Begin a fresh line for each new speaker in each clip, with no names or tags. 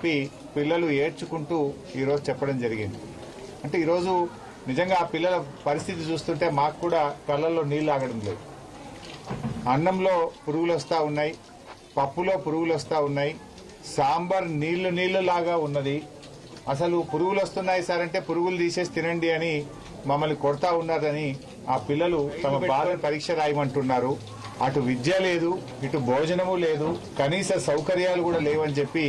పిల్లలు ఏడ్చుకుంటూ ఈరోజు చెప్పడం జరిగింది. అంటే ఈరోజు నిజంగా ఆ పిల్లల పరిస్థితి చూస్తుంటే మాకు కూడా కళ్ళల్లో నీళ్ళు ఆగడం లేదు. అన్నంలో పురుగులు వస్తూ ఉన్నాయి, పప్పులో పురుగులు వస్తూ ఉన్నాయి, సాంబార్ నీళ్లు లాగా ఉన్నది. అసలు పురుగులు వస్తున్నాయి సార్ అంటే పురుగులు తీసేసి తినండి అని మమ్మల్ని కొడతా ఉన్నారని ఆ పిల్లలు తమ బాధను పరీక్ష రాయమంటున్నారు. అటు విద్య లేదు, ఇటు భోజనము లేదు, కనీస సౌకర్యాలు కూడా లేవని చెప్పి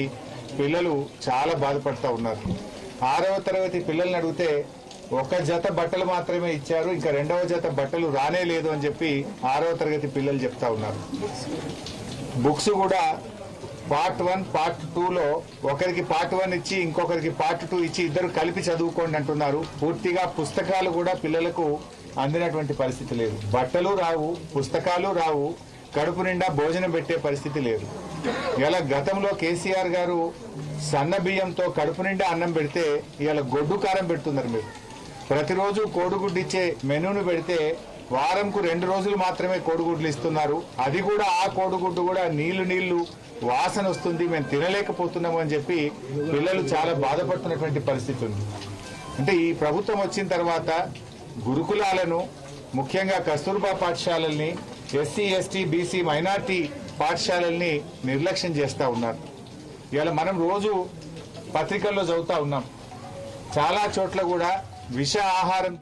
పిల్లలు చాలా బాధపడుతూ ఉన్నారు. 6వ తరగతి పిల్లల్ని అడిగితే ఒక జత బట్టలు మాత్రమే ఇచ్చారు, ఇంకా 2వ జత బట్టలు రానే లేదు అని చెప్పి 6వ తరగతి పిల్లలు చెప్తా ఉన్నారు. బుక్స్ కూడా పార్ట్ 1 పార్ట్ 2లో ఒకరికి పార్ట్ 1 ఇచ్చి ఇంకొకరికి పార్ట్ 2 ఇచ్చి ఇద్దరు కలిపి చదువుకోండి అంటున్నారు. పూర్తిగా పుస్తకాలు కూడా పిల్లలకు అందినటువంటి పరిస్థితి లేదు. బట్టలు రావు, పుస్తకాలు రావు, కడుపు నిండా భోజనం పెట్టే పరిస్థితి లేదు. ఇలా గతంలో కేసీఆర్ గారు సన్న బియ్యంతో కడుపు నిండా అన్నం పెడితే ఇవాళ గొడ్డు కారం పెడుతున్నారు. మీరు ప్రతిరోజు కోడిగుడ్డు ఇచ్చే మెనూను పెడితే వారంకు 2 రోజులు మాత్రమే కోడిగుడ్లు ఇస్తున్నారు. అది కూడా ఆ కోడిగుడ్డు కూడా నీళ్లు వాసన వస్తుంది, మేము తినలేకపోతున్నాము అని చెప్పి పిల్లలు చాలా బాధపడుతున్నటువంటి పరిస్థితి ఉంది. అంటే ఈ ప్రభుత్వం వచ్చిన తర్వాత గురుకులాలను, ముఖ్యంగా కస్తూర్బా పాఠశాలల్ని, ఎస్సీ ఎస్టీ బీసీ మైనార్టీ పాఠశాలల్ని నిర్లక్ష్యం చేస్తూ ఉన్నారు. ఇవాళ మనం రోజు పత్రికల్లో చదువుతా ఉన్నాం, చాలా చోట్ల కూడా విష ఆహారం